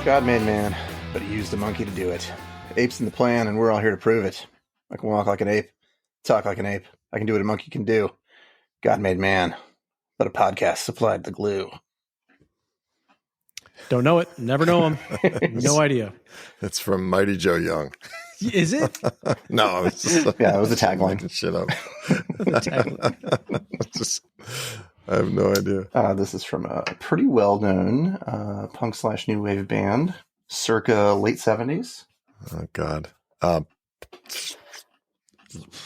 God made man, but he used a monkey to do it. Ape's in the plan, and we're all here to prove it. I can walk like an ape, talk like an ape. I can do what a monkey can do. God made man, but a podcast supplied the glue. Don't know it. Never know him. No idea. It's from Mighty Joe Young. Is it? No, it's just, Yeah, it was the tagline. making shit up. I have no idea. This is from a pretty well-known punk/new wave band, circa late 70s. Oh, God.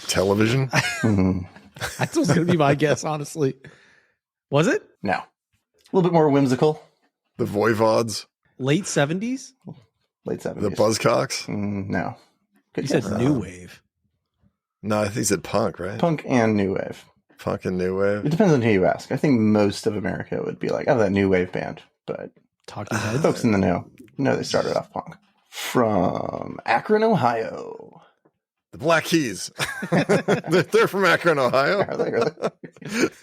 Television? Mm-hmm. That was going to be my guess, honestly. Was it? No. A little bit more whimsical. The Voivods? Late 70s? Late 70s. The Buzzcocks? No. Good He said guess. new wave. No, I think he said punk, right? Punk and new wave. Punk and new It wave. depends on who you ask. I think most of America would be like, oh, that new wave band. But Talking heads. folks in the know they started off punk. From Akron, Ohio. The Black Keys. They're from Akron, Ohio. Are they really?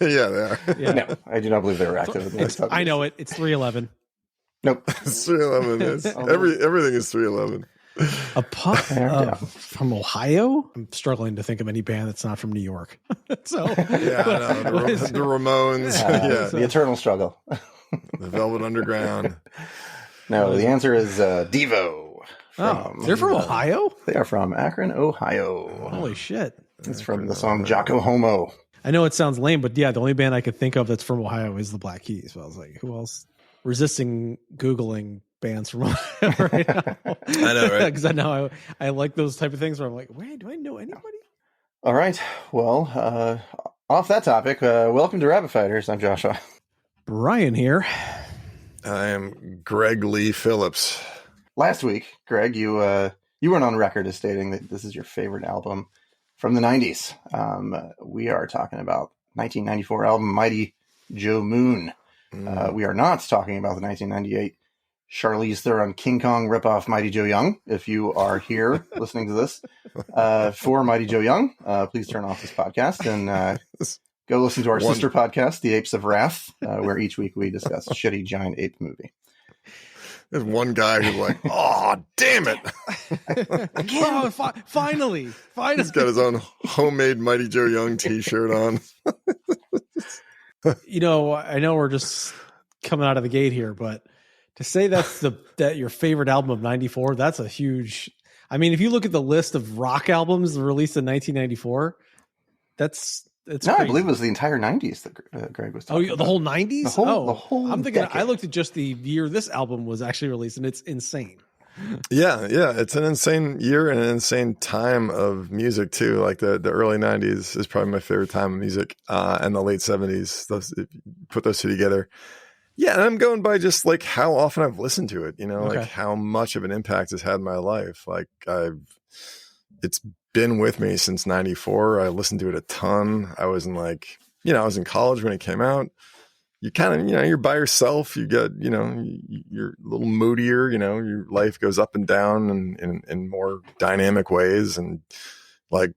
Yeah, they are. Yeah. No, I do not believe they were active in the late 70s. I know it. It's 311. Nope. It's 311. Everything is 311. A punk There we go. from Ohio? I'm struggling to think of any band that's not from New York. So Yeah, I know. The Ramones. Yeah. The eternal struggle. The Velvet Underground. No, the answer is Devo. Oh, they're from Ohio? They are from Akron, Ohio. Holy shit. It's from the song Jocko Homo. I know it sounds lame, but yeah, the only band I could think of that's from Ohio is the Black Keys. So I was like, who else? Resisting Googling bands from Ohio right now. I know, right? Because I know I like those type of things where I'm like, wait, do I know anybody? All right. Well, off that topic, welcome to Rabbit Fighters. I'm Joshua. Brian here. I am Greg Lee Phillips. Last week, Greg, you went on record as stating that this is your favorite album from the 90s. We are talking about 1994 album Mighty Joe Moon. We are not talking about the 1998 Charlize Theron King Kong ripoff Mighty Joe Young. If you are here listening to this for Mighty Joe Young, please turn off this podcast and go listen to our sister podcast, The Apes of Wrath, where each week we discuss a shitty giant ape movie. There's one guy who's like, oh, damn it. Oh, finally. He's got his own homemade Mighty Joe Young t-shirt on. You know, I know we're just coming out of the gate here, but to say that your favorite album of 94, that's a huge. I mean, if you look at the list of rock albums released in 1994, it's No, crazy. I believe it was the entire 90s that Greg was talking about. The whole 90s? The whole I'm thinking, decade. I looked at just the year this album was actually released, and it's insane. Yeah. It's an insane year and an insane time of music, too. Like the early 90s is probably my favorite time of music, and the late 70s. If you put those two together. Yeah, and I'm going by just like how often I've listened to it, Okay. like how much of an impact it's had in my life. Like it's been with me since 94. I listened to it a ton. I was in I was in college when it came out. You kind of, you're by yourself. You get, you're a little moodier, your life goes up and down in more dynamic ways. And like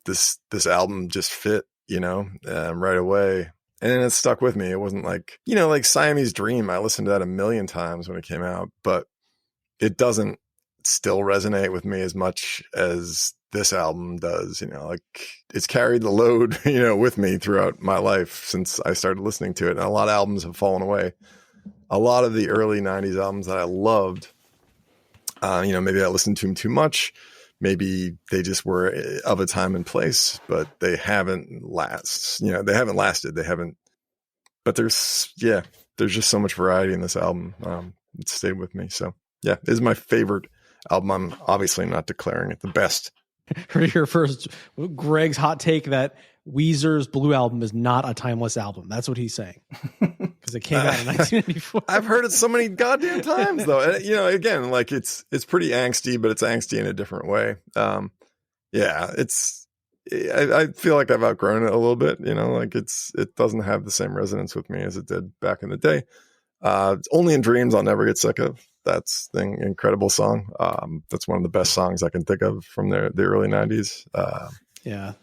this album just fit, right away. And it stuck with me. It wasn't like, like Siamese Dream. I listened to that a million times when it came out, but it doesn't still resonate with me as much as this album does. Like it's carried the load, with me throughout my life since I started listening to it. And a lot of albums have fallen away. A lot of the early 90s albums that I loved, maybe I listened to them too much. Maybe they just were of a time and place, but they haven't they haven't lasted. They haven't, but there's just so much variety in this album. It stayed with me. So yeah, it is my favorite album. I'm obviously not declaring it the best. Heard here first, Greg's hot take that Weezer's Blue Album is not a timeless album. That's what he's saying. Because it came out in 1994. I've heard it so many goddamn times though. And, again, like it's pretty angsty, but it's angsty in a different way. I feel like I've outgrown it a little bit, it doesn't have the same resonance with me as it did back in the day. Only in Dreams I'll Never Get Sick of. That's the incredible song. That's one of the best songs I can think of from the early 90s. Yeah.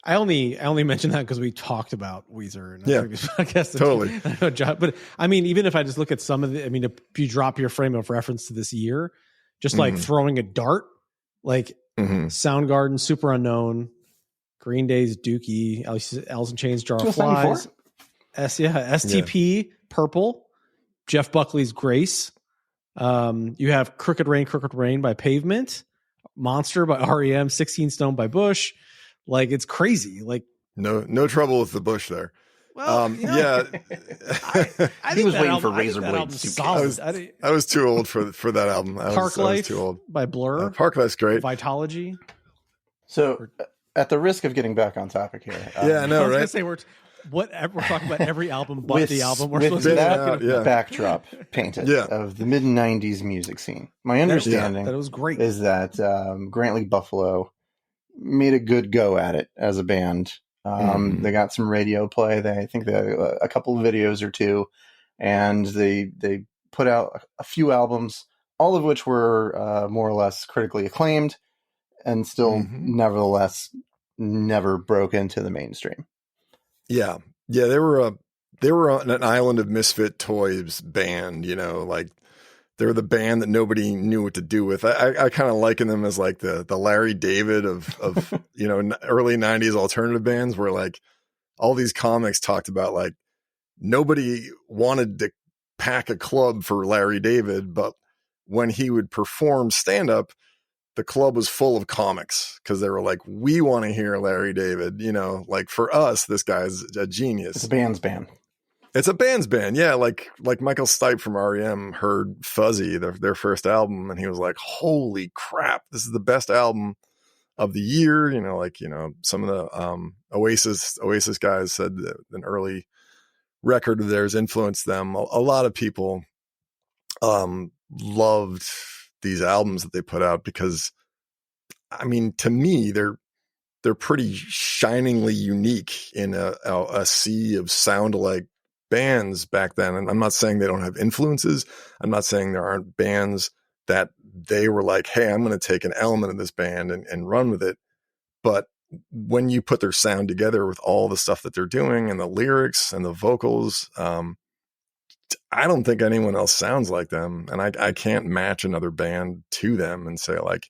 I only mentioned that because we talked about Weezer in a previous podcast. Totally. But I mean, even if I just look at some of the, I mean, if you drop your frame of reference to this year, just like throwing a dart, like Soundgarden, Super Unknown, Green Day's Dookie, Alice in Chains, Jar of Flies, STP, Purple, Jeff Buckley's Grace. You have Crooked Rain by Pavement, Monster by REM, 16 Stone by Bush. Like, it's crazy. Like, no trouble with the Bush there. Well, yeah, I he was waiting album, for Razor Blade. I was too old for that album. I Park was Life too old. by Blur. Park Life's great. Vitology. So, at the risk of getting back on topic here, yeah, I know, I was right? gonna say we're talking about every album but the album we're with supposed that backdrop painted of the mid '90s music scene. My understanding that it was great is that Grantley Buffalo made a good go at it as a band. They got some radio play. I think they a couple of videos or two, and they put out a few albums, all of which were more or less critically acclaimed, and still nevertheless never broke into the mainstream. Yeah, they were on an island of misfit toys band. You know, like they were the band that nobody knew what to do with. I kind of liken them as like the Larry David of you know, early '90s alternative bands, where like all these comics talked about like nobody wanted to pack a club for Larry David, but when he would perform stand up, the club was full of comics because they were like, we want to hear Larry David. You know, like for us, this guy's a genius. It's a band's band. It's a band's band. Yeah. Like Michael Stipe from REM heard Fuzzy, their first album, and he was like, holy crap, this is the best album of the year. You know, like, you know, some of the Oasis guys said that an early record of theirs influenced them. A lot of people loved these albums that they put out because, I mean, to me, they're pretty shiningly unique in a sea of sound-alike bands back then. And I'm not saying they don't have influences. I'm not saying there aren't bands that they were like, hey, I'm going to take an element of this band and run with it. But when you put their sound together with all the stuff that they're doing and the lyrics and the vocals, I don't think anyone else sounds like them. And I can't match another band to them and say like,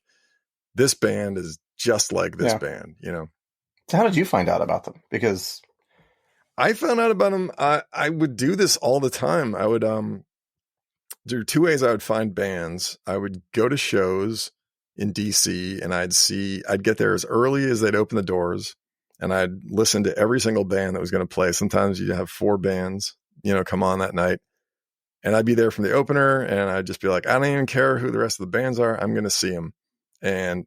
this band is just like this band, you know? So how did you find out about them? Because I found out about them. I would do this all the time. I would, there are two ways I would find bands. I would go to shows in DC and I'd get there as early as they'd open the doors, and I'd listen to every single band that was going to play. Sometimes you'd have 4 bands, you know, come on that night. And I'd be there from the opener, and I'd just be like, I don't even care who the rest of the bands are. I'm going to see them. And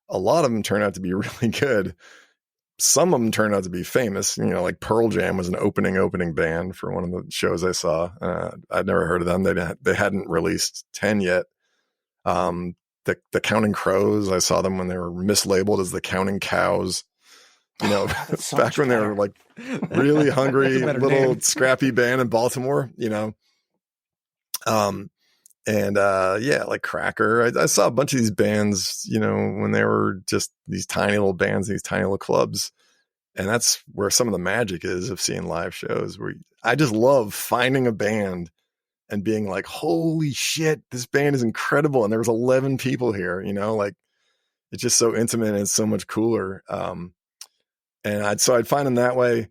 a lot of them turned out to be really good. Some of them turned out to be famous. You know, like Pearl Jam was an opening band for one of the shows I saw. I'd never heard of them. They hadn't released 10 yet. The Counting Crows, I saw them when they were mislabeled as the Counting Cows. You know, so back when they were like really hungry, little name. scrappy band in Baltimore, you know. Like Cracker. I saw a bunch of these bands, you know, when they were just these tiny little bands, these tiny little clubs. And that's where some of the magic is of seeing live shows, where I just love finding a band and being like, holy shit, this band is incredible. And there was 11 people here, you know, like it's just so intimate and it's so much cooler. And I'd find them that way.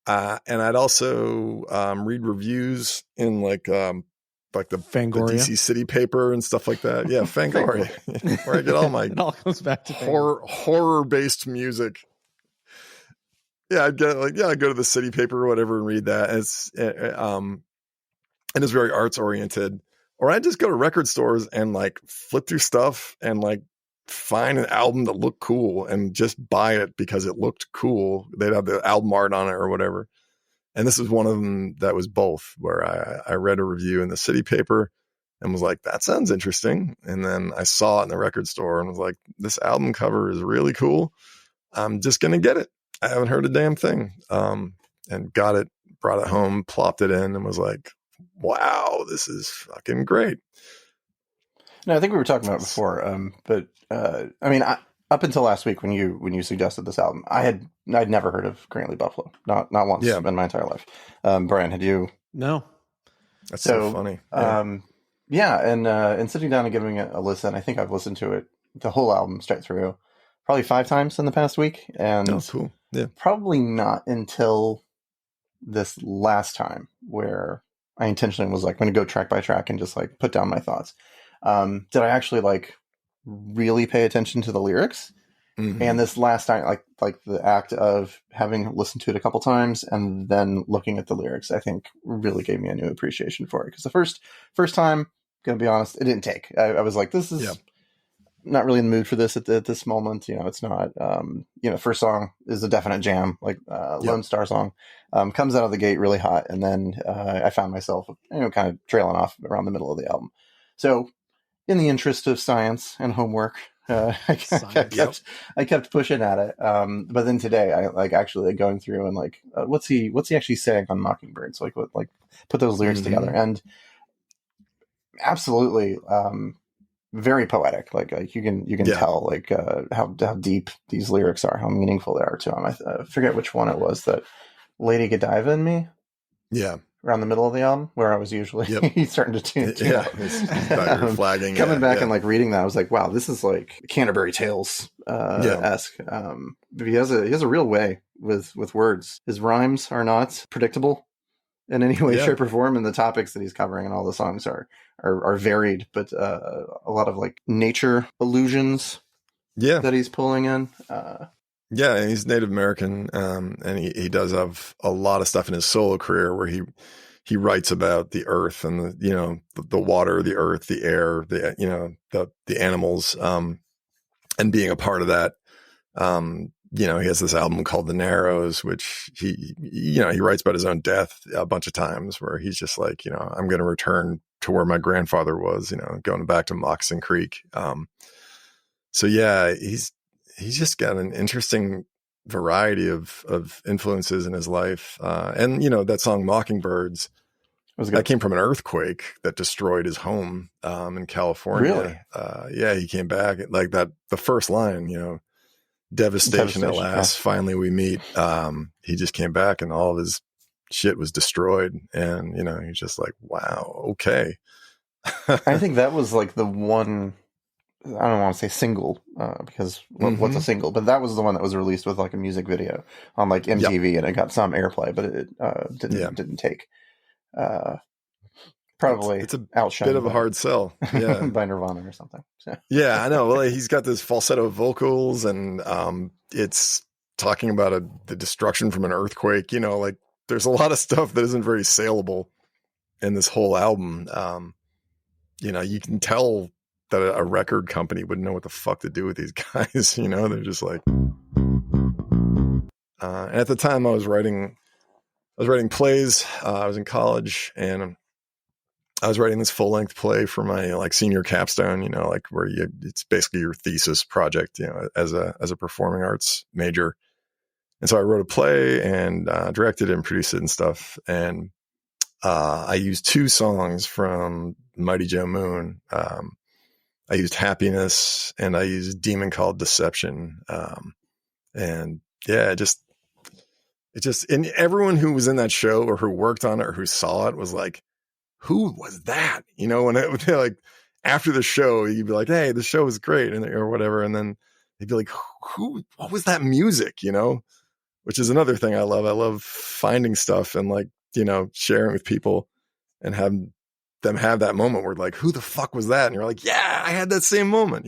And I'd also read reviews in like the Fangoria. DC City paper and stuff like that. Yeah, Fangoria, where I get all my it all comes back to horror based music. Yeah, I'd go to the city paper or whatever and read that. And it's very arts oriented. Or I'd just go to record stores and like flip through stuff and like find an album that looked cool and just buy it because it looked cool. They'd have the album art on it or whatever. And this is one of them that was both, where I read a review in the city paper and was like, that sounds interesting. And then I saw it in the record store and was like, this album cover is really cool. I'm just going to get it. I haven't heard a damn thing. And got it, brought it home, plopped it in, and was like, wow, this is fucking great. No, I think we were talking about it before. But I mean, up until last week when you suggested this album, I'd never heard of Grantley Buffalo, not once in my entire life. Brian, had you? No. That's so funny. And sitting down and giving it a listen, I think I've listened to it, the whole album straight through, probably 5 times in the past week, and cool. Yeah, probably not until this last time where I intentionally was like, I'm going to go track by track and just like put down my thoughts. Did I actually like really pay attention to the lyrics? Mm-hmm. And this last time, like the act of having listened to it a couple times and then looking at the lyrics, I think really gave me a new appreciation for it. Because the first time, gonna be honest, it didn't take. I was like, this is not really in the mood for this at this moment. It's not. First song is a definite jam, like Lone Star song. Comes out of the gate really hot, and then I found myself, kind of trailing off around the middle of the album. So, in the interest of science and homework, I kept pushing at it. But then today, I like actually going through and like, what's he actually saying on Mockingbird? So like put those lyrics together, and absolutely very poetic. Like you can tell like how deep these lyrics are, how meaningful they are to him. I forget which one it was, that Lady Godiva and Me. Yeah. Around the middle of the album, where I was usually starting to tune out. Flagging. Coming back and like reading that, I was like, wow, this is like Canterbury Tales esque. But he has a real way with words. His rhymes are not predictable in any way, shape, or form, and the topics that he's covering and all the songs are varied, but a lot of like nature allusions that he's pulling in. Yeah, he's Native American, and he does have a lot of stuff in his solo career where he writes about the earth and the water, the earth, the air, the animals, and being a part of that. He has this album called The Narrows, which he writes about his own death a bunch of times, where he's just like, I'm going to return to where my grandfather was, going back to Moccasin Creek. He's just got an interesting variety of influences in his life. And that song Mockingbirds, that came from an earthquake that destroyed his home in California. Really? He came back like that. The first line, devastation at last, finally we meet. He just came back and all of his shit was destroyed. And, he's just like, wow, okay. I think that was like the one, I don't want to say single, because what's a single? But that was the one that was released with like a music video on like MTV, and it got some airplay, but it didn't take. Probably it's a outshined bit of a hard sell, by Nirvana or something. So. Yeah, I know. Well, he's got this falsetto vocals, and it's talking about the destruction from an earthquake. Like there's a lot of stuff that isn't very saleable in this whole album. You can tell that a record company wouldn't know what the fuck to do with these guys. They're just like, and at the time I was writing plays. I was in college, and I was writing this full length play for my like senior capstone, like where it's basically your thesis project, as a performing arts major. And so I wrote a play and directed it and produced it and stuff. And I used 2 songs from Mighty Joe Moon. I used Happiness and I used Demon Called Deception. And it just, and everyone who was in that show or who worked on it or who saw it was like, who was that? When it like after the show, you'd be like, hey, the show was great, or whatever. And then they'd be like, what was that music? Which is another thing I love. I love finding stuff and like, sharing with people and have them have that moment where like, who the fuck was that? And you're like, yeah, I had that same moment.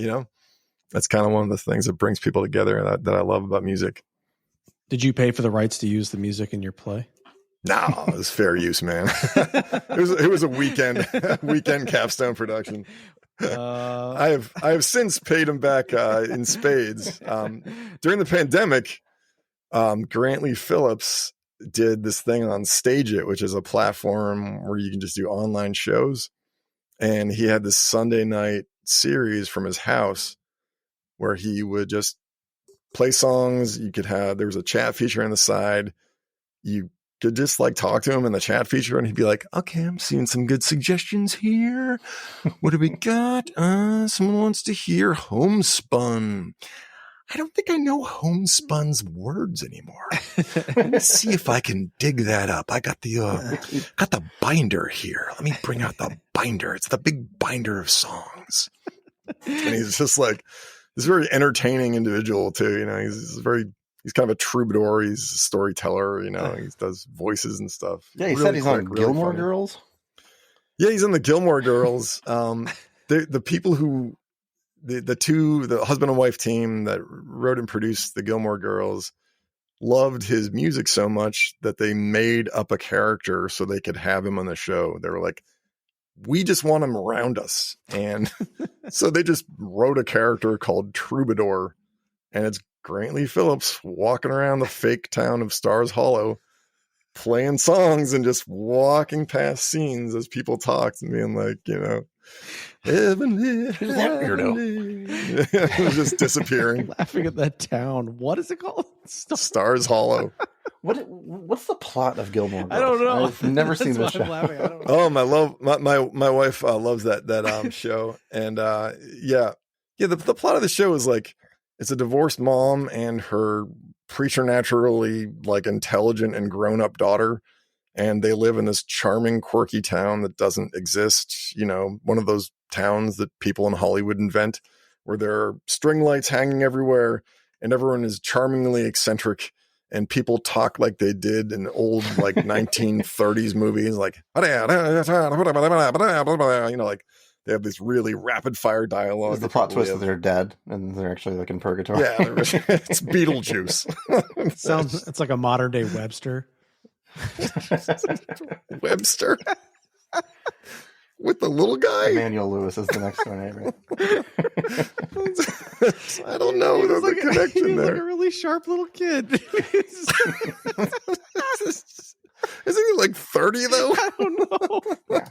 That's kind of one of the things that brings people together that I love about music. Did you pay for the rights to use the music in your play? No, it was fair use, man. it was a weekend capstone production. I have since paid him back in spades. During the pandemic, Grantley Phillips did this thing on Stage It, which is a platform where you can just do online shows. And he had this Sunday night series from his house where he would just play songs. There was a chat feature on the side. You could just like talk to him in the chat feature and he'd be like, okay, I'm seeing some good suggestions here. What do we got? Someone wants to hear Homespun. I don't think I know Homespun's words anymore. Let me see if I can dig that up. I got the binder here. Let me bring out the binder. It's the big binder of songs. And he's just like this very entertaining individual too. He's kind of a troubadour. He's a storyteller. He does voices and stuff. Yeah, he said he's on Gilmore Girls. Yeah, he's on the Gilmore Girls. The people who the husband and wife team that wrote and produced the Gilmore Girls loved his music so much that they made up a character so they could have him on the show. They were like, we just want him around us. And so they just wrote a character called Troubadour, and it's Grantley Phillips walking around the fake town of Stars Hollow, playing songs and just walking past scenes as people talked and being like, heavenly, weirdo. It was just disappearing. Laughing at that town. What is it called? Stars Hollow. What's the plot of Gilmore Girls? I don't know. I've never seen this show. I don't know. My wife loves that show, and the plot of the show is like it's a divorced mom and her preternaturally like intelligent and grown up daughter, and they live in this charming, quirky town that doesn't exist. One of those towns that people in Hollywood invent, where there are string lights hanging everywhere, and everyone is charmingly eccentric. And people talk like they did in old, like 1930s movies, like, like they have this really rapid fire dialogue. Is the plot twist that they're dead and they're actually like in purgatory? Yeah, it's Beetlejuice. It's like a modern day Webster. Webster? With the little guy? Emmanuel Lewis is the next door neighbor. I don't know the connection there. Like a really sharp little kid. Isn't he like 30 though? I don't know. Yeah,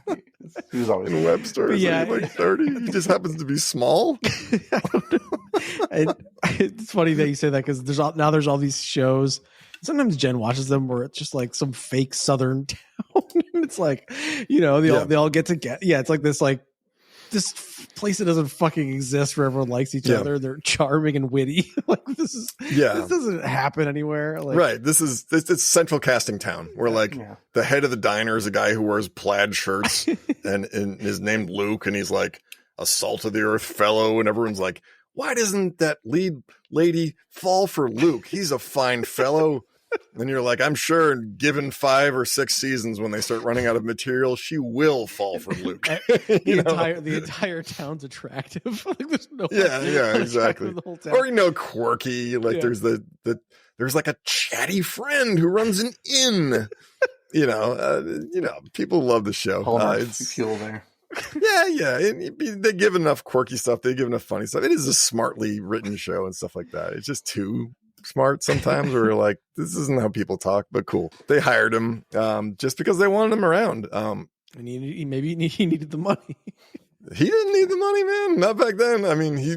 he was always Webster. Is he like 30? He just happens to be small. I don't know. It's funny that you say that because there's all these shows. Sometimes Jen watches them where it's just like some fake Southern town. And it's like, they all get together. Yeah, it's like this place that doesn't fucking exist where everyone likes each other. They're charming and witty. Like this doesn't happen anywhere. Like, right. It's central casting town where the head of the diner is a guy who wears plaid shirts and is named Luke, and he's like a salt of the earth fellow, and everyone's like, why doesn't that lead lady fall for Luke? He's a fine fellow. And you're like, I'm sure given 5 or 6 seasons when they start running out of material, she will fall for Luke. The entire town's attractive. Like there's no exactly. The whole town. Or quirky. Like there's there's like a chatty friend who runs an inn. People love the show. It's fuel there. Yeah. They give enough quirky stuff. They give enough funny stuff. It is a smartly written show and stuff like that. It's just too smart sometimes where you're like, this isn't how people talk, but cool. They hired him just because they wanted him around. And he needed the money. He didn't need the money, man. Not back then. I mean, he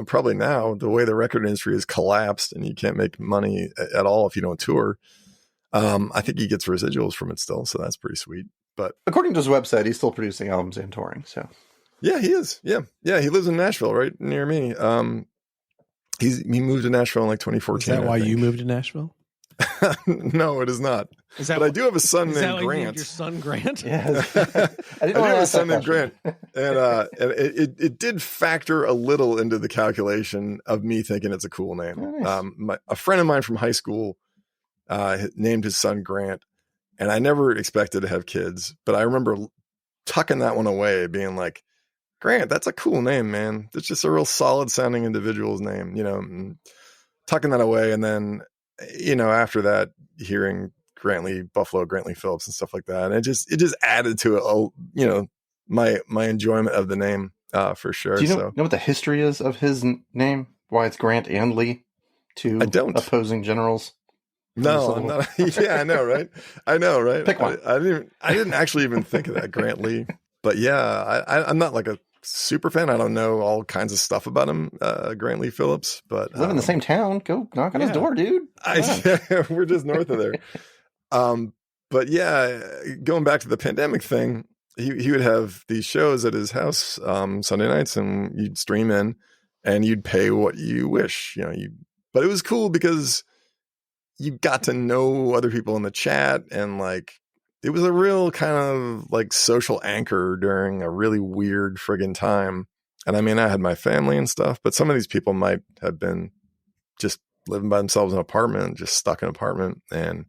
probably now the way the record industry has collapsed and you can't make money at all if you don't tour. I think he gets residuals from it still, so that's pretty sweet. But according to his website, he's still producing albums and touring. So yeah, he is. Yeah. He lives in Nashville, right near me. He moved to Nashville in like 2014. Is that why you moved to Nashville? No, it is not. But I do have a son named Grant. Your son Grant? Yeah. I do have a son named Grant. And it did factor a little into the calculation of me thinking it's a cool name. Oh, nice. A friend of mine from high school named his son Grant, and I never expected to have kids, but I remember tucking that one away, being like, Grant, that's a cool name, man. It's just a real solid sounding individual's name, and tucking that away. And then, after that, hearing Buffalo Grantley Phillips and stuff like that. And it just added to my enjoyment of the name, for sure. Do you know what the history is of his name? Why it's Grant and Lee, two opposing generals? No, I'm not. Yeah, I know, right? Pick one. I didn't actually even think of that, Grant Lee. But yeah, I'm not like a super fan. I don't know all kinds of stuff about him, Grant Lee Phillips. But live in the same town. Go knock on his door, dude. We're just north of there. But yeah, going back to the pandemic thing, he would have these shows at his house Sunday nights, and you'd stream in. and you'd pay what you wish, but it was cool because you got to know other people in the chat, and like, it was a real kind of like social anchor during a really weird friggin' time. And I mean, I had my family and stuff, but some of these people might have been just living by themselves in an apartment, just stuck in an apartment and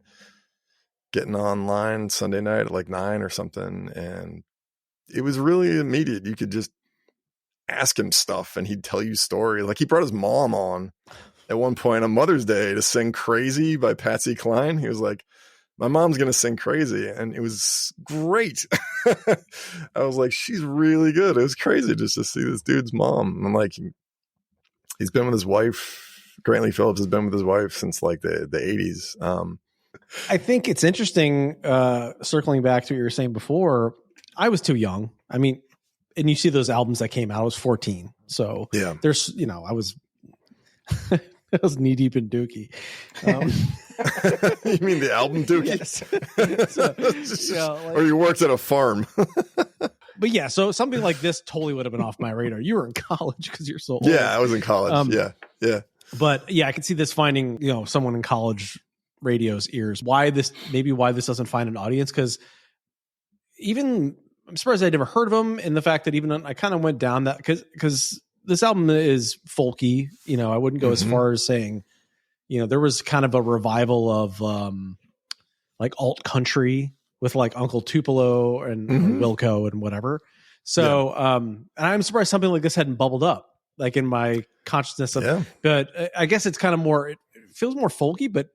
getting online Sunday night at like 9 or something. And it was really immediate. You could just ask him stuff and he'd tell you stories. Like, he brought his mom on at one point on Mother's Day to sing Crazy by Patsy Cline. He was like, my mom's going to sing Crazy. And it was great. I was like, she's really good. It was crazy just to see this dude's mom. And like, he's been with his wife. Grantley Phillips has been with his wife since like the 80s. I think it's interesting, circling back to what you were saying before. I was too young. I mean, and you see those albums that came out, I was 14. So yeah, there's, I was I was knee deep in Dookie. You mean the album Dookie? Yes. Or you worked at a farm. But yeah, so something like this totally would have been off my radar. You were in college because you're so old. Yeah, I was in college. Yeah. But yeah, I could see this finding, someone in college radio's ears. Why this doesn't find an audience? Because even I'm surprised I'd never heard of him. And the fact that even I kind of went down that because this album is folky. I wouldn't go as far as saying, there was kind of a revival of like alt country with like Uncle Tupelo and Wilco and whatever. So, and I'm surprised something like this hadn't bubbled up like in my consciousness but I guess it's kind of more, it feels more folky, but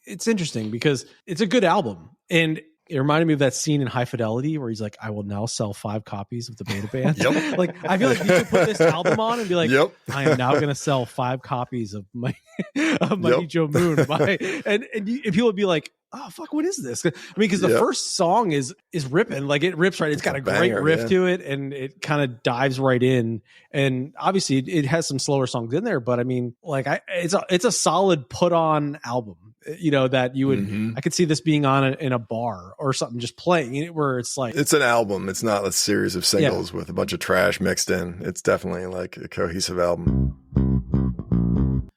it's interesting because it's a good album. And it reminded me of that scene in High Fidelity where he's like, I will now sell 5 copies of the Beta Band. Yep. Like, I feel like you could put this album on and be like, I am now going to sell 5 copies of my Mighty Joe Moon. And people would be like, oh, fuck, what is this? I mean, because the first song is ripping. Like, it rips right. It's got a great riff to it, and it kind of dives right in. And obviously, it has some slower songs in there, but I mean, like, it's a solid put on album. That you would, I could see this being on in a bar or something, just playing it, where it's like, it's an album. It's not a series of singles with a bunch of trash mixed in. It's definitely like a cohesive album.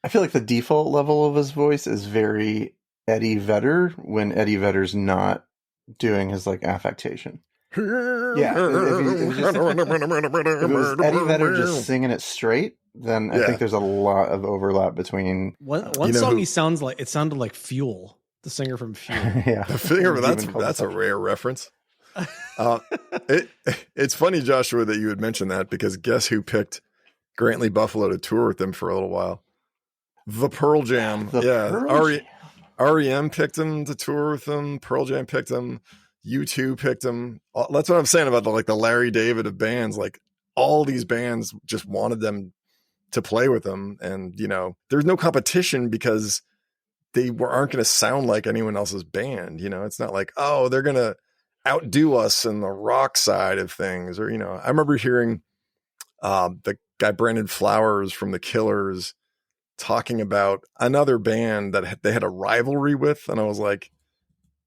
I feel like the default level of his voice is very Eddie Vedder when Eddie Vedder's not doing his like affectation. Yeah. If it was Eddie Vedder just singing it straight, then I think there's a lot of overlap between one song. He sounded like Fuel, the singer from Fuel. That's a rare reference. It's funny, Joshua, that you would mention that, because guess who picked Grantley Buffalo to tour with them for a little while? The Pearl Jam. REM picked him to tour with them. Pearl Jam picked him. U2 picked him. That's what I'm saying about the Larry David of bands. Like, all these bands just wanted them to play with them, and there's no competition because they aren't going to sound like anyone else's band. It's not like, oh, they're going to outdo us in the rock side of things, or I remember hearing the guy Brandon Flowers from the Killers talking about another band that they had a rivalry with, and I was like,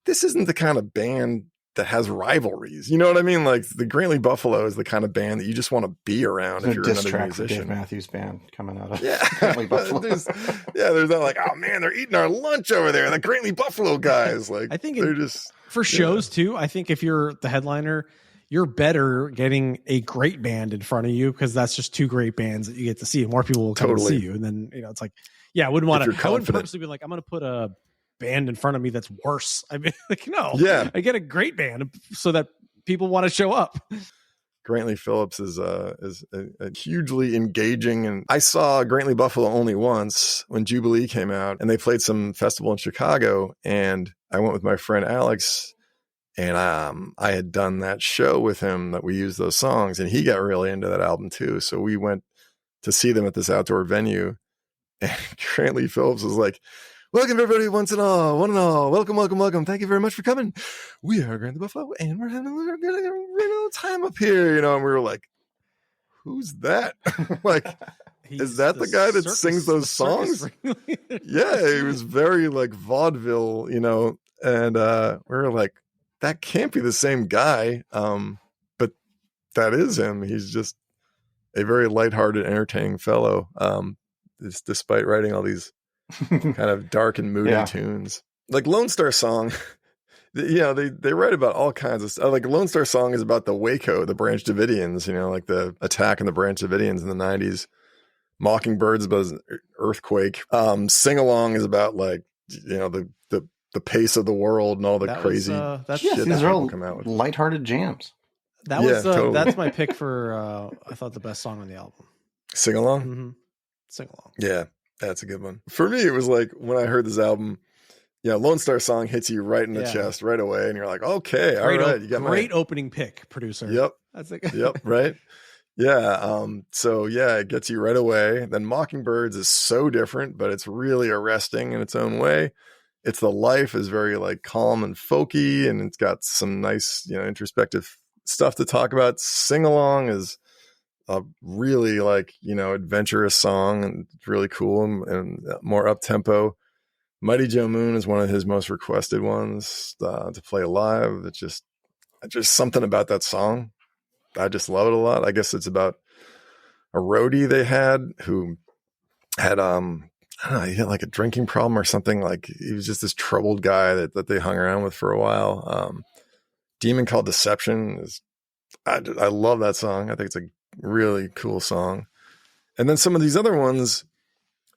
this isn't the kind of band that has rivalries. You know what I mean? Like, the Grantley Buffalo is the kind of band that you just want to be around if you're another musician. Dave Matthews Band coming out of Grantley Buffalo. there's not like, oh man, they're eating our lunch over there, the Grantley Buffalo guys. Like, I think they're just for shows too. I think if you're the headliner, you're better getting a great band in front of you, because that's just 2 great bands that you get to see, and more people will come and see you. And then it's like, I wouldn't purposely be like, I'm going to put a band in front of me that's worse. I mean, like, no, I get a great band so that people want to show up. Grantley Phillips is a hugely engaging, and I saw Grantley Buffalo only once when Jubilee came out, and they played some festival in Chicago, and I went with my friend Alex, and I had done that show with him that we used those songs, and he got really into that album too. So we went to see them at this outdoor venue, and Grantley Phillips was like, welcome everybody, one and all. Welcome. Thank you very much for coming. We are Grantley Buffalo, and we're having a real time up here, and we were like, who's that? Like, is that the guy that sings those songs? Yeah, it was very like vaudeville, and we were like, that can't be the same guy. But that is him. He's just a very lighthearted, entertaining fellow. Despite writing all these kind of dark and moody tunes, like Lone Star Song. They write about all kinds of stuff. Like Lone Star Song is about the Waco, the Branch Davidians, like the attack on the Branch Davidians in the 90s. Mockingbird's about an earthquake. Sing Along is about like, the pace of the world and all the crazy shit these are all come out with. Lighthearted jams. That was totally. That's my pick for I thought the best song on the album. Sing Along? Mm-hmm. Sing Along. Yeah, that's a good one. For me, it was like when I heard this album, Lone Star Song hits you right in the chest right away, and you're like, okay, all right, you got great opening pick, producer. Yep. That's like yep, right. Yeah. So it gets you right away. Then Mockingbirds is so different, but it's really arresting in its own way. It's the Life is very like calm and folky, and it's got some nice, introspective stuff to talk about. Sing Along is a really like, adventurous song, and it's really cool and more up tempo. Mighty Joe Moon is one of his most requested ones to play live. It's just something about that song. I just love it a lot. I guess it's about a roadie they had who had, I don't know, he had like a drinking problem or something. Like he was just this troubled guy that they hung around with for a while. Demon Called Deception I love that song. I think it's a really cool song. And then some of these other ones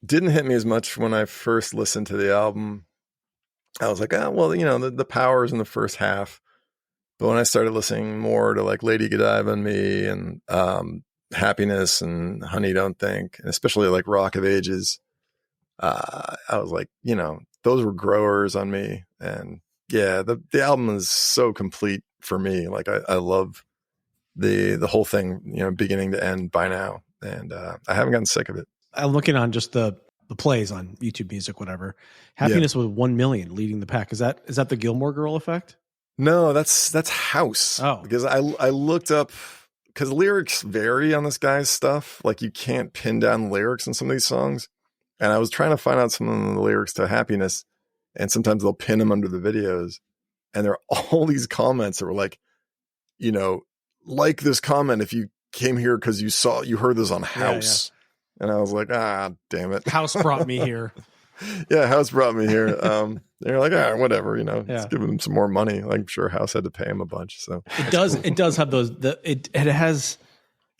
didn't hit me as much when I first listened to the album. I was like, the power's in the first half. But when I started listening more to like Lady Godiva and Me and Happiness and Honey Don't Think, and especially like Rock of Ages, I was like, those were growers on me. And the album is so complete for me. Like I love the whole thing, beginning to end by now. And I haven't gotten sick of it. I'm looking on just the plays on YouTube Music, whatever. Happiness with 1 million leading the pack. Is that the Gilmore Girl effect? No, that's House. Oh, because I looked up, because lyrics vary on this guy's stuff. Like you can't pin down the lyrics in some of these songs. And I was trying to find out some of the lyrics to Happiness, and sometimes they'll pin them under the videos. And there are all these comments that were like, like this comment if you came here because you heard this on House. Yeah. And I was like, damn it. House brought me here. Yeah, House brought me here. They're like, whatever, it's giving them some more money. Like, I'm sure House had to pay him a bunch. So it does have those. It has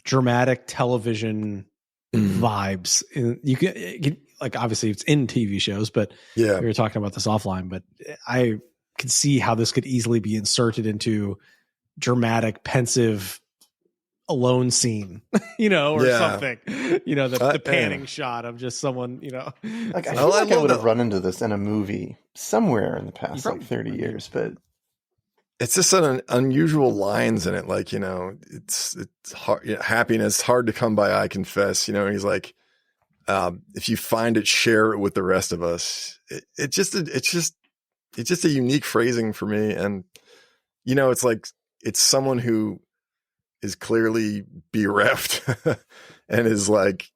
dramatic television vibes. You can like obviously it's in TV shows, but we were talking about this offline. But I could see how this could easily be inserted into dramatic, pensive alone scene, or something, the panning shot of just someone, like I feel like I would have run into this in a movie somewhere in the past like 30 years, but it's just an unusual lines in it. Like, it's hard, happiness hard to come by, I confess, and he's like, if you find it, share it with the rest of us. It's just a unique phrasing for me. And, it's like, it's someone who is clearly bereft and is like,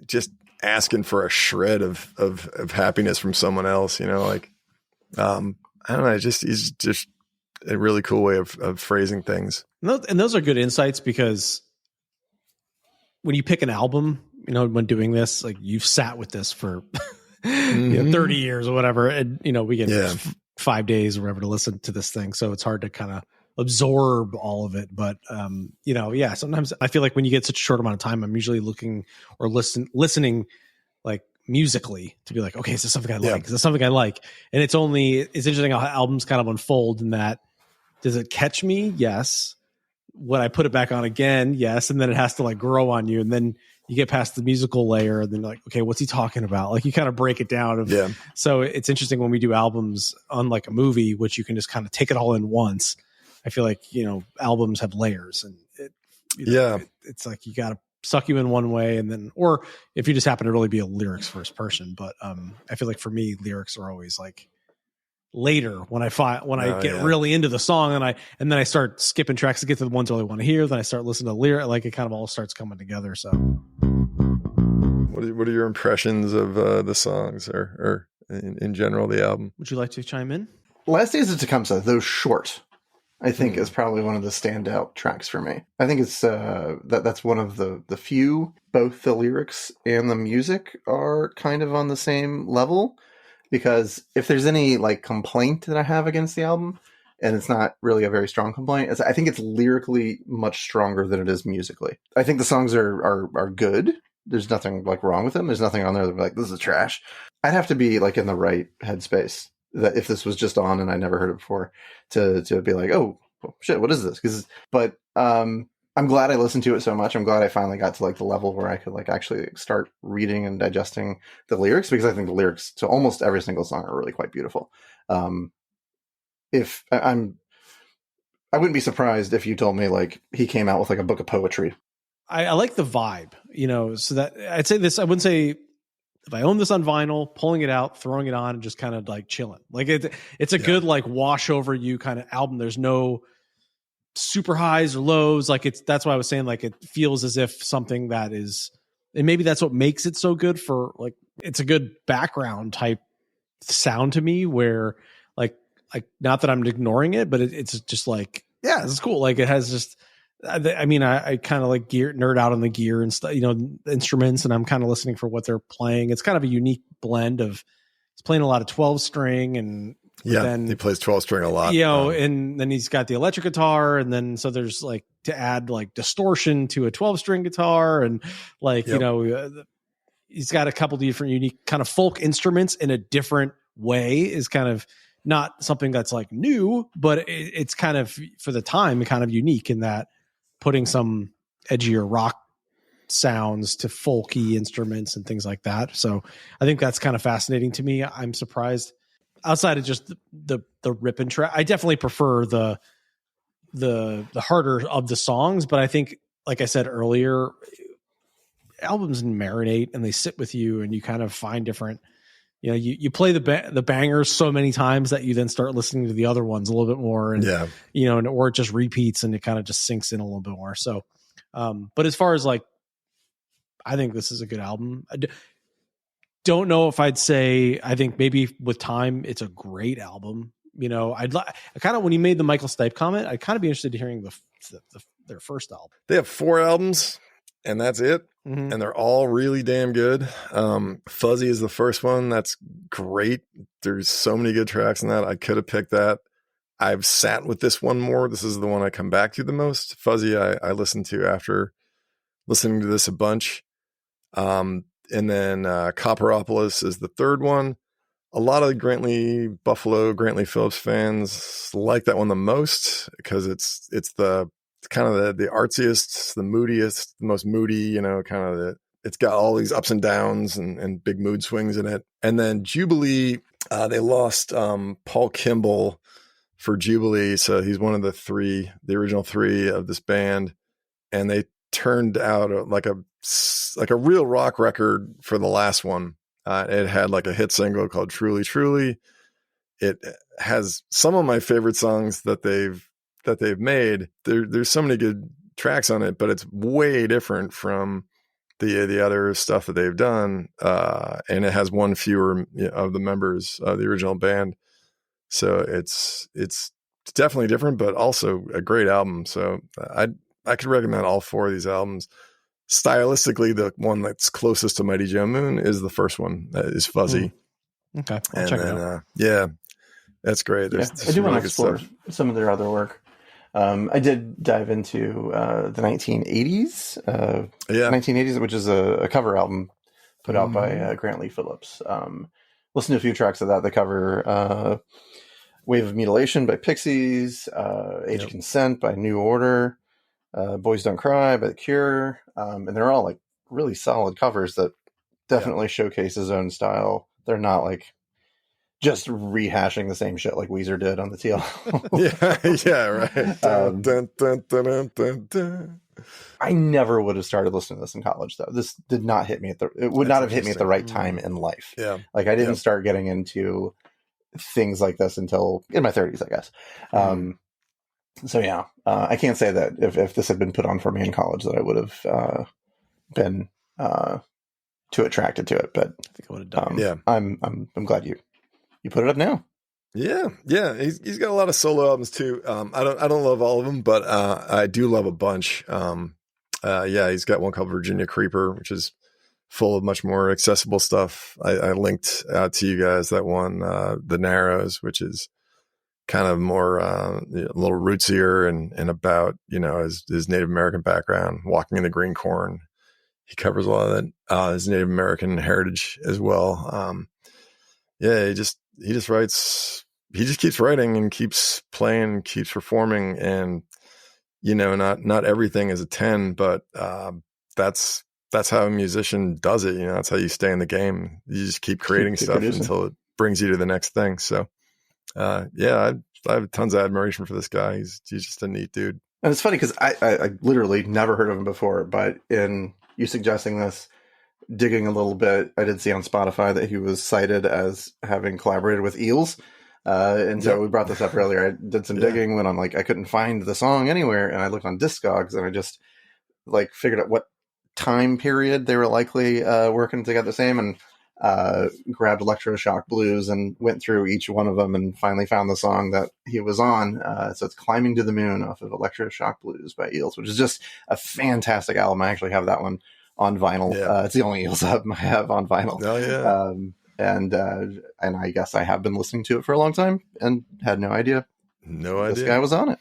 just asking for a shred of happiness from someone else, like, I don't know. It's just a really cool way of phrasing things. And those are good insights, because when you pick an album, when doing this, like you've sat with this for 30 years or whatever. And, we get 5 days or whatever to listen to this thing. So it's hard to kind of absorb all of it. But, sometimes I feel like when you get such a short amount of time, I'm usually looking or listening like musically to be like, okay, is this something I like? Is this something I like? And it's interesting how albums kind of unfold in that. Does it catch me? Yes. Would I put it back on again? Yes. And then it has to like grow on you. And then you get past the musical layer and then like, okay, what's he talking about? Like you kind of break it down. So it's interesting when we do albums on like a movie, which you can just kind of take it all in once. I feel like, albums have layers, and it's like, you got to suck you in one way. And then, or if you just happen to really be a lyrics first person, but I feel like for me, lyrics are always like later when I get really into the song and then I start skipping tracks to get to the ones I really want to hear. Then I start listening to lyric, like it kind of all starts coming together. So what are your impressions of the songs or in general, the album? Would you like to chime in? Last Days of Tecumseh, though short, I think is probably one of the standout tracks for me. I think it's that's one of the few, both the lyrics and the music are kind of on the same level, because if there's any like complaint that I have against the album, and it's not really a very strong complaint, I think it's lyrically much stronger than it is musically. I think the songs are good. There's nothing like wrong with them. There's nothing on there that like, this is trash. I'd have to be like in the right headspace, that if this was just on and I never heard it before, to be like, oh shit, what is this? But I'm glad I listened to it so much. I'm glad I finally got to like the level where I could like actually start reading and digesting the lyrics, because I think the lyrics to almost every single song are really quite beautiful. If I wouldn't be surprised if you told me like he came out with like a book of poetry. I like the vibe, you know, so that I'd say this, I wouldn't say if I own this on vinyl, pulling it out, throwing it on and just kind of like chilling. Like it's a good like wash over you kind of album. There's no super highs or lows. Like that's why I was saying like it feels as if something that is, and maybe that's what makes it so good for like, it's a good background type sound to me where like not that I'm ignoring it, but it's just like, yeah, it's cool. Like it has just, I mean, I kind of like nerd out on the gear and stuff, you know, instruments, and I'm kind of listening for what they're playing. It's kind of a unique blend of, he's playing a lot of 12 string, and then he plays 12 string a lot, you know, and then he's got the electric guitar, and then so there's like to add like distortion to a 12 string guitar, and like you know, he's got a couple different unique kind of folk instruments in a different way. Is kind of not something that's like new, but it's kind of for the time kind of unique in that putting some edgier rock sounds to folky instruments and things like that. So I think that's kind of fascinating to me. I'm surprised outside of just the rip and track. I definitely prefer the harder of the songs, but I think, like I said earlier, albums marinate and they sit with you, and you kind of find different, you know, you play the bangers so many times that you then start listening to the other ones a little bit more, and you know, or it just repeats and it kind of just sinks in a little bit more. So, but as far as like, I think this is a good album. I don't know if I'd say, I think maybe with time, it's a great album. You know, I kind of, when you made the Michael Stipe comment, I'd kind of be interested in hearing their first album. They have 4 albums and that's it. Mm-hmm. And they're all really damn good. Fuzzy is the first one. That's great. There's so many good tracks in that. I could have picked that. I've sat with this one more. This is the one I come back to the most. Fuzzy, I listened to after listening to this a bunch. And then Copperopolis is the third one. A lot of Grantley Phillips fans like that one the most because it's the kind of the artsiest, the moodiest, the most moody, you know, kind of it's got all these ups and downs and big mood swings in it. And then Jubilee, they lost Paul Kimball for Jubilee. So he's one of the original 3 of this band. And they turned out like a real rock record for the last one. It had like a hit single called Truly Truly. It has some of my favorite songs that they've made. There's so many good tracks on it, but it's way different from the other stuff that they've done. And it has one fewer of the members of the original band. So it's definitely different, but also a great album. So I could recommend all 4 of these albums. Stylistically, the one that's closest to Mighty Joe Moon is the first one, is Fuzzy. Okay, I'll check it out. Yeah, that's great. There's I do want to explore some of their other work. I did dive into the 1980s. 1980s, which is a cover album put out by Grantley Phillips. Listen to a few tracks of that. The cover Wave of Mutilation by Pixies, Age of Consent by New Order, Boys Don't Cry by The Cure. And they're all like really solid covers that definitely showcase his own style. They're not like just rehashing the same shit like Weezer did on the TL. Right. Dun, dun, dun, dun, dun. I never would have started listening to this in college, though. This did not hit me it would not have hit me at the right time in life. Yeah. Like I didn't start getting into things like this until in my 30s, I guess. So yeah, I can't say that if this had been put on for me in college that I would have been too attracted to it. But I think I would have done. I'm glad you put it up now. Yeah, he's got a lot of solo albums too. I don't love all of them, but I do love a bunch. He's got one called Virginia Creeper, which is full of much more accessible stuff. I linked out to you guys that one, The Narrows, which is kind of more a little rootsier and about his Native American background, walking in the green corn. He covers a lot of that, his Native American heritage as well. He just writes. He just keeps writing and keeps playing, keeps performing, and not everything is a 10, but that's how a musician does it. That's how you stay in the game. You just keep creating stuff producing until it brings you to the next thing. So, I have tons of admiration for this guy. He's just a neat dude. And it's funny because I literally never heard of him before, but in you suggesting this, digging a little bit, I did see on Spotify that he was cited as having collaborated with Eels. So we brought this up earlier. I did some digging when I'm like, I couldn't find the song anywhere. And I looked on Discogs and I just figured out what time period they were likely working together the same, and grabbed Electroshock Blues and went through each one of them and finally found the song that he was on. So it's Climbing to the Moon off of Electroshock Blues by Eels, which is just a fantastic album. I actually have that one on vinyl. It's the only Eels album I have on vinyl. Oh yeah. And I guess I have been listening to it for a long time and had no idea this guy was on it.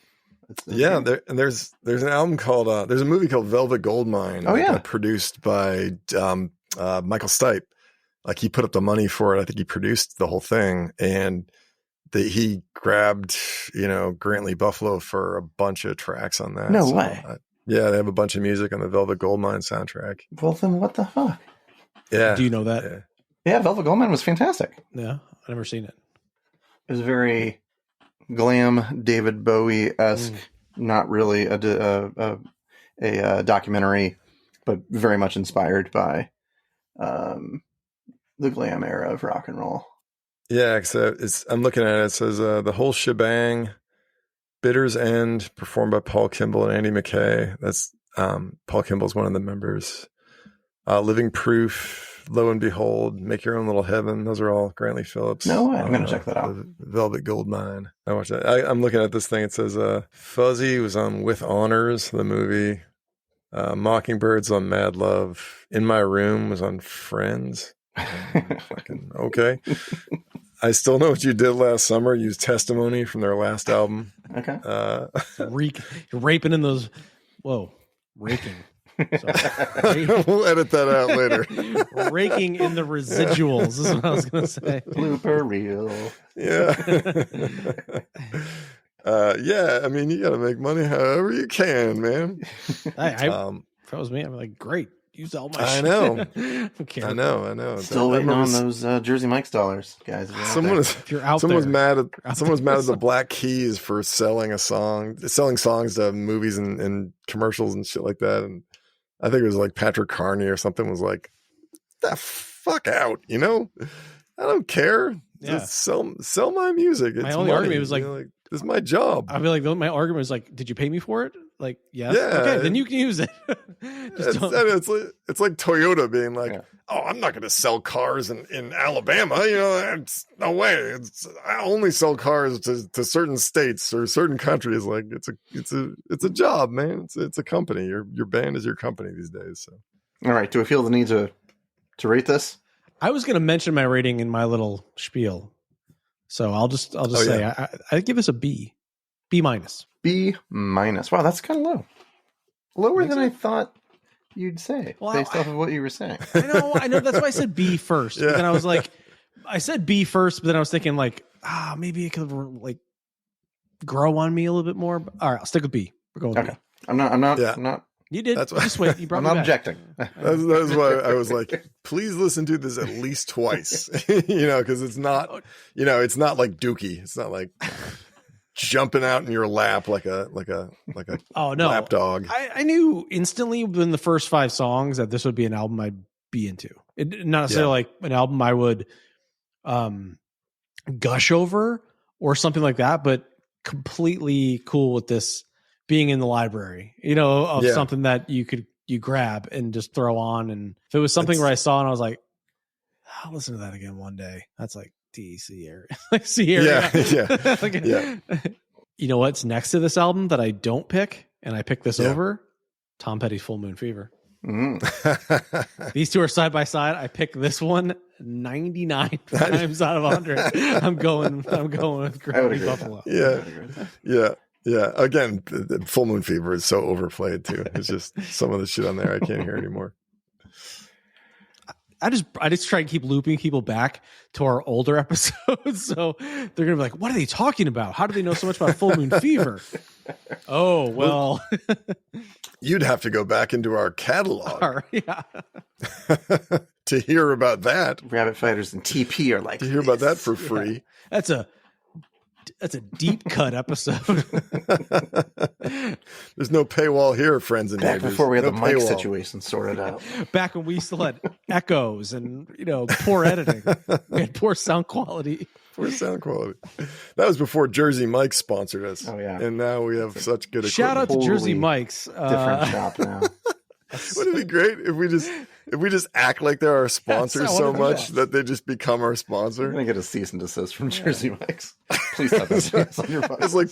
There's an album called there's a movie called Velvet Goldmine. Produced by Michael Stipe. Like, he put up the money for it. I think he produced the whole thing, and he grabbed Grantley Buffalo for a bunch of tracks on that. No way. They have a bunch of music on the Velvet Goldmine soundtrack. Well, then what the fuck? Yeah. Do you know that? Yeah, Velvet Goldmine was fantastic. Yeah, I've never seen it. It was very glam, David Bowie-esque, not really a documentary, but very much inspired by the glam era of rock and roll. Yeah, because I'm looking at it. It says the whole shebang, Bitter's End, performed by Paul Kimball and Andy McKay. That's Paul Kimball's one of the members. Living Proof, Lo and Behold, Make Your Own Little Heaven. Those are all Grantley Phillips. No way. I'm going to check that out. Velvet Goldmine. I watched that. I'm looking at this thing. It says Fuzzy was on With Honors, the movie. Mockingbird's on Mad Love. In My Room was on Friends. Fucking okay. I Still Know What You Did Last Summer used Testimony from their last album. Okay. You're raping in those. Whoa, raking. We'll edit that out later. Raking in the residuals is what I was going to say. Blooper reel. I mean, you got to make money however you can, man. If that was me, I'm like, great. Use all my I know. I know. Still waiting on those Jersey Mike's dollars, guys. Someone's mad at the Black Keys for selling songs to movies and commercials and shit like that. And I think it was like Patrick Carney or something was like, the fuck out, I don't care. Yeah. Just sell my music. It's my only argument was like, this is my job. I feel like my argument was like, did you pay me for it? Like, yes. Yeah. Okay, then you can use it. It's like Toyota being like, oh, I'm not going to sell cars in Alabama. It's no way. I only sell cars to certain states or certain countries. Like, it's a job, man. It's a company. Your band is your company these days. So, all right. Do we feel the need to rate this? I was going to mention my rating in my little spiel, so I'll just say I give us a B minus. B minus. Wow, that's kind of low. Lower than I thought you'd say, based off of what you were saying. I know. That's why I said B first. Yeah. But then I was like, I said B first, but then I was thinking like, maybe it could like grow on me a little bit more. But, all right, I'll stick with B. We're going with B. I'm not. You did. That's why. Just wait. You brought I'm me not back. objecting. That's why I was like, please listen to this at least twice, because it's not, it's not like Dookie. It's not like jumping out in your lap like a lap dog. I knew instantly within the first 5 songs that this would be an album I'd be into. Not necessarily like an album I would gush over or something like that, but completely cool with this being in the library, of something that you grab and just throw on. And if it was something where I saw and I was like, I'll listen to that again one day. That's like, DC area, like C area. Yeah. Like, Yeah. You know what's next to this album that I don't pick, and I pick this Yeah. over? Tom Petty's Full Moon Fever. Mm. These two are side by side. I pick this one 99 times out of 100. I'm going with Gravity Buffalo. Yeah. Again, the Full Moon Fever is so overplayed too. It's just some of the shit on there I can't hear anymore. I just try and keep looping people back to our older episodes, so they're gonna be like, "What are they talking about? How do they know so much about Full Moon Fever?" Oh well, you'd have to go back into our catalog yeah. to hear about that. Rabbit Fighters and TP are like to hear about that for free. Yeah. That's a deep cut episode. There's no paywall here, friends and back neighbors. before we had No the mic paywall. situation sorted out. Back when we still had echoes and poor editing, we had poor sound quality. Poor sound quality. That was before Jersey Mike's sponsored us. Oh yeah, and now we have such good equipment. Shout out to Jersey Totally Mike's. different shop now. Wouldn't it be great if we just act like they're our sponsors Yes, I so wanna do much that. that they just become our We're sponsor? gonna get a cease and desist from Jersey Mike's. Please stop this on your phone. It's like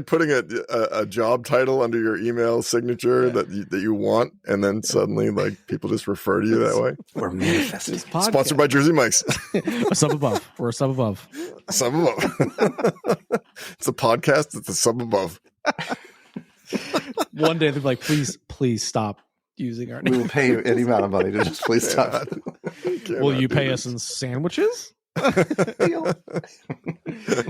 putting a job title under your email signature that you want, and then suddenly like people just refer to you that way. We're manifesting. This podcast. Sponsored by Jersey Mike's. A sub above. We're a sub above. Sub above. It's a podcast. It's a sub above. One day they're like, please stop using our We name. will pay you any amount of money to just please stop. Will you pay us in sandwiches?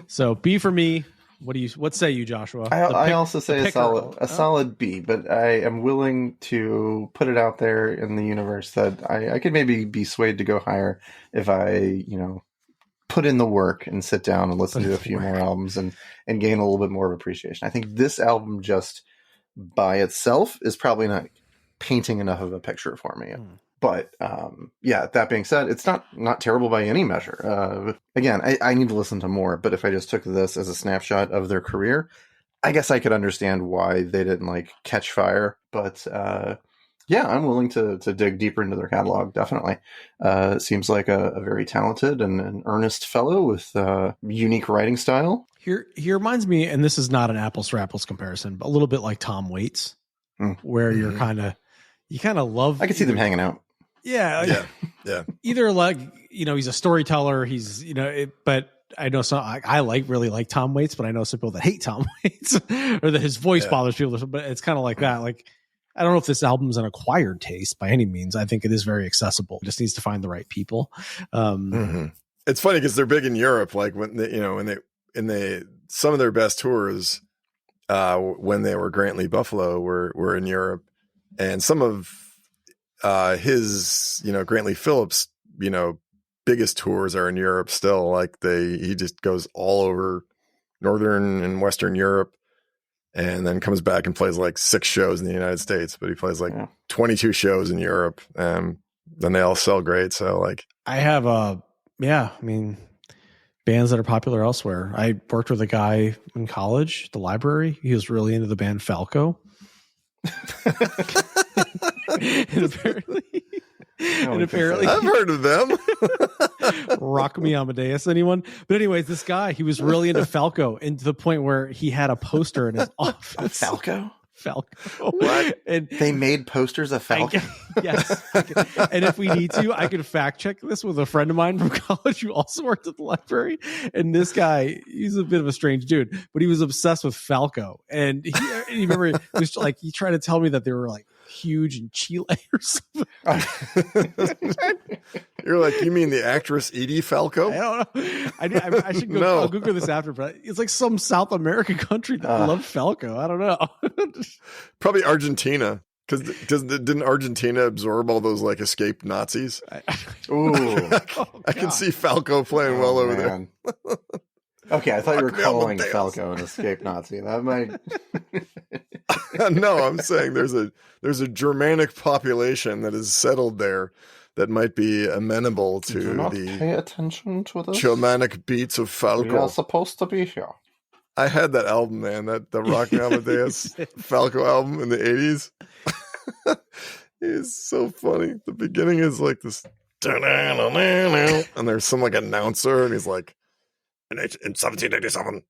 So B for me. What say you, Joshua? I also say a picker. solid B, but I am willing to put it out there in the universe that I could maybe be swayed to go higher if I, put in the work and sit down and listen to a few more albums and gain a little bit more of appreciation. I think this album just by itself is probably not painting enough of a picture for me. But that being said, it's not terrible by any measure. Again, I need to listen to more, but if I just took this as a snapshot of their career, I guess I could understand why they didn't catch fire. But I'm willing to dig deeper into their catalog. Definitely. Seems like a very talented and an earnest fellow with unique writing style. He reminds me, and this is not an apples to apples comparison, but a little bit like Tom Waits, where you're you kind of love. I could see them hanging out. Yeah. Either he's a storyteller. He's but I know some. I really like Tom Waits, but I know some people that hate Tom Waits or that his voice bothers people. But it's kind of like that. I don't know if this album's an acquired taste by any means. I think it is very accessible. It just needs to find the right people. It's funny because they're big in Europe. Like when they some of their best tours when they were Grantley Buffalo were in Europe, and some of his Grantley Phillips biggest tours are in Europe still. He just goes all over Northern and Western Europe, and then comes back and plays 6 shows in the United States, but he plays 22 shows in Europe, and then they all sell great. So I have bands that are popular elsewhere. I worked with a guy in college at the library. He was really into the band Falco. and apparently I've heard of them. Rock Me Amadeus, anyone? But anyways, this guy, he was really into Falco, and to the point where he had a poster in his office. Falco? What? And they made posters of Falco? Yes. And if we need to, I can fact check this with a friend of mine from college who also worked at the library. And this guy, he's a bit of a strange dude, but he was obsessed with Falco. And he remember, he was he tried to tell me that they were huge in Chile or something. You're like, you mean the actress Edie Falco? I don't know. I should go. No. I'll Google this after, but it's some South American country that loved Falco. I don't know. Probably Argentina, because didn't Argentina absorb all those escaped Nazis? I can see Falco playing well over there. Okay, I thought you were calling Falco an escaped Nazi. That might. No, I'm saying there's a Germanic population that is settled there that might be amenable to pay attention to this. Germanic beats of Falco. We are supposed to be here. I had that album, man. The Rock Me Amadeus Falco album in the 80s. It's so funny. The beginning is this and there's some like announcer, and he's like, in 1787,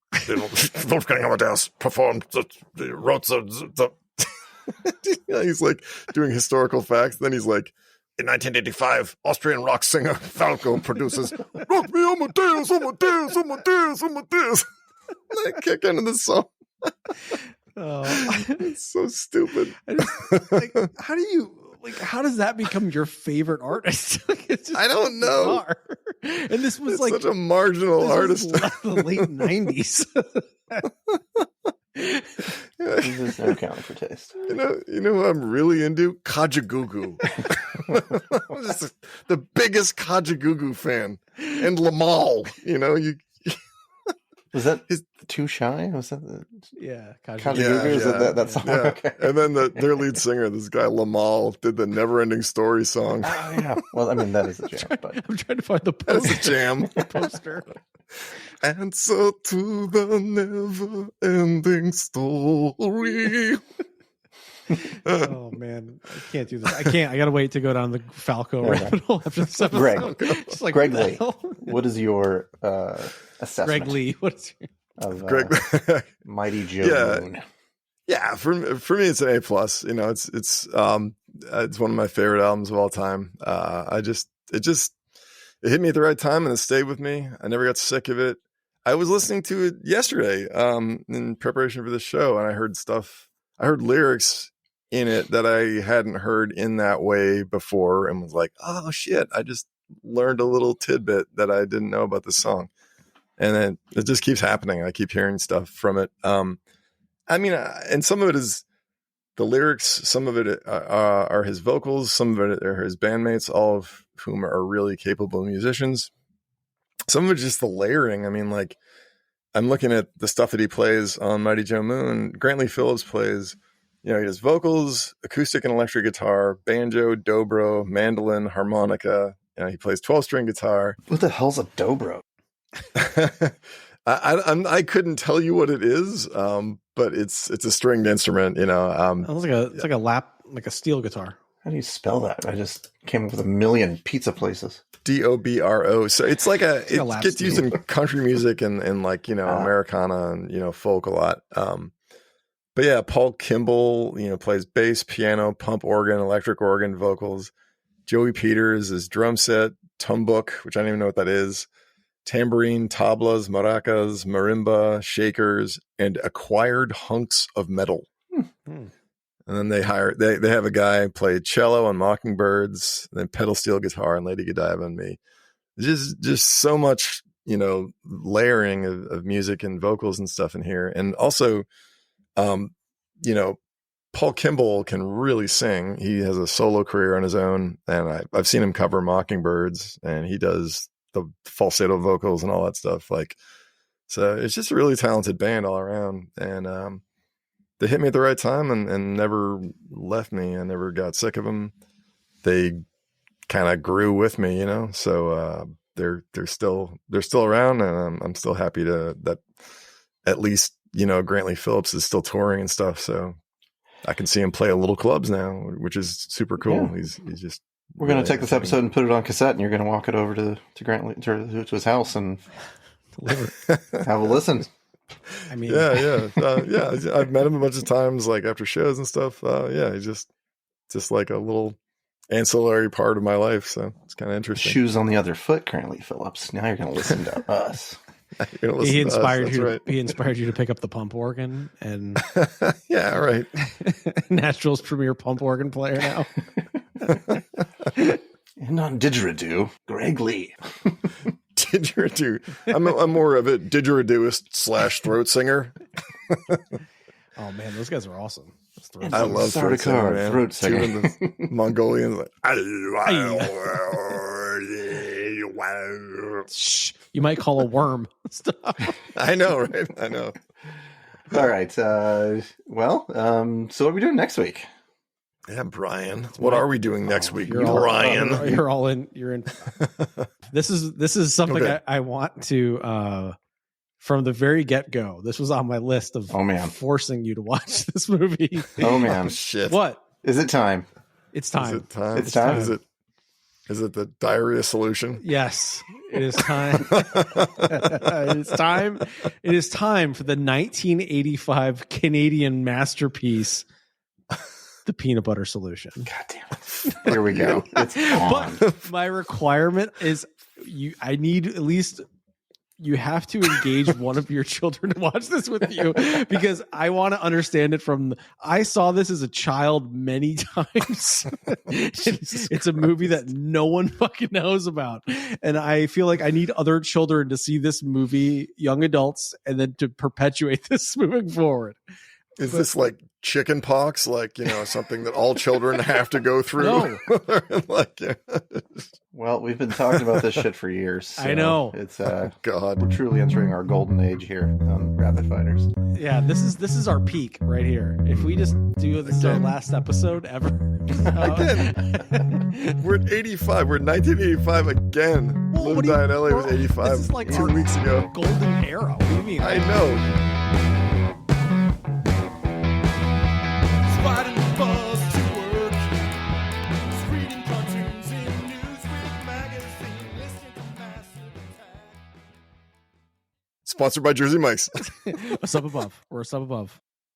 Wolfgang Amadeus performed the yeah, he's like doing historical facts. Then he's like, in 1985, Austrian rock singer Falco produces "Rock Me Amadeus, Amadeus, Amadeus, Amadeus." I kick into the song. It's so stupid. How does that become your favorite artist? I don't know. Bizarre. And this was such a marginal artist. The late 90s. There's no counting for taste. You know who I'm really into? Kajagoogoo. I'm just the biggest Kajagoogoo fan. And Lamal, Was that Too Shy? Was that the Kajagoogoo? Is that song? Yeah. Okay. And then their lead singer, this guy Lamal, did the Never Ending Story song. Oh yeah. Well, I mean that is a jam, but I'm trying to find the That's a jam. poster. Answer to the never ending story. Oh man, I can't do this. I can't. I gotta wait to go down the Falco rabbit hole after this episode. Just like, Greg what the Lee, hell? what is your assessment Greg Lee, what's your... of Greg, Mighty Joe Moon? Yeah, for me, it's an A+. It's one of my favorite albums of all time. It hit me at the right time and it stayed with me. I never got sick of it. I was listening to it yesterday in preparation for the show, and I heard lyrics in it that I hadn't heard in that way before, and was like, oh shit, I just learned a little tidbit that I didn't know about this song. And then it just keeps happening. I keep hearing stuff from it. And some of it is the lyrics, some of it are his vocals, some of it are his bandmates, all of whom are really capable musicians. Some of it's just the layering. I mean, like, I'm looking at the stuff that he plays on Mighty Joe Moon. Grant Lee Phillips plays, he does vocals, acoustic and electric guitar, banjo, dobro, mandolin, harmonica. He plays 12-string guitar. What the hell's a dobro? I couldn't tell you what it is, but it's a stringed instrument. It's like a steel guitar. How do you spell that? I just came up with a million pizza places. Dobro. So it's like it gets used in country music and Americana and folk a lot. But yeah, Paul Kimball, plays bass, piano, pump organ, electric organ, vocals. Joey Peters is drum set, tumbuk, which I don't even know what that is, tambourine, tablas, maracas, marimba, shakers, and acquired hunks of metal. And then they have a guy play cello on Mockingbirds, then pedal steel guitar and Lady Godiva and Me. Just so much, layering of music and vocals and stuff in here. And also, Paul Kimball can really sing. He has a solo career on his own, and I've seen him cover Mockingbirds, and he does the falsetto vocals and all that stuff. So it's just a really talented band all around. And, they hit me at the right time and never left me. I never got sick of them. They kind of grew with me, So they're still around, and I'm still happy that at least Grant Lee Phillips is still touring and stuff. So I can see him play at little clubs now, which is super cool. Yeah. He's just. We're going to take this episode and put it on cassette, and you're going to walk it over to Grant Lee to his house and have a listen. I mean, yeah. I've met him a bunch of times, like after shows and stuff. He's just like a little ancillary part of my life. So it's kind of interesting. Shoes on the other foot, Grant Lee Phillips. Now you're going to listen to us. He inspired you. Right. He inspired you to pick up the pump organ, and yeah, right. Nashville's premier pump organ player now. And on didgeridoo, Greg Lee. Didgeridoo. I'm more of a didgeridooist / throat singer. Oh man, those guys are awesome. I love throat singer, man. Throat singer. The Mongolians like. You might call a worm. Stop. I know, right? I know. All right. So what are we doing next week? Yeah, Brian. What are we doing next week, Brian? You're all in. You're in. This is something okay. I want to. From the very get-go, this was on my list of forcing you to watch this movie. Oh man, shit! What is it time? It's time. Is it time? It's time. Is it? Is it the diarrhea solution? Yes, it is time. It is time. It is time for the 1985 Canadian masterpiece, The Peanut Butter Solution. God damn it. Here we go. It's on. But my requirement is I need at least you have to engage one of your children to watch this with you, because I want to understand it I saw this as a child many times. It's a movie that no one fucking knows about. And I feel like I need other children to see this movie, young adults, and then to perpetuate this moving forward. Is this like chicken pox? Like, something that all children have to go through? No. Well, we've been talking about this shit for years. So I know. It's God. we're truly entering our golden age here on Rapid Fighters. Yeah, this is our peak right here. If we just do this our last episode ever. Again. We're at 85. We're at 1985 again. Well, Live and Die in LA was 85 This is like 2 weeks ago. Golden era. What do you mean? I know. Sponsored by Jersey Mike's. A sub above. We're a sub above.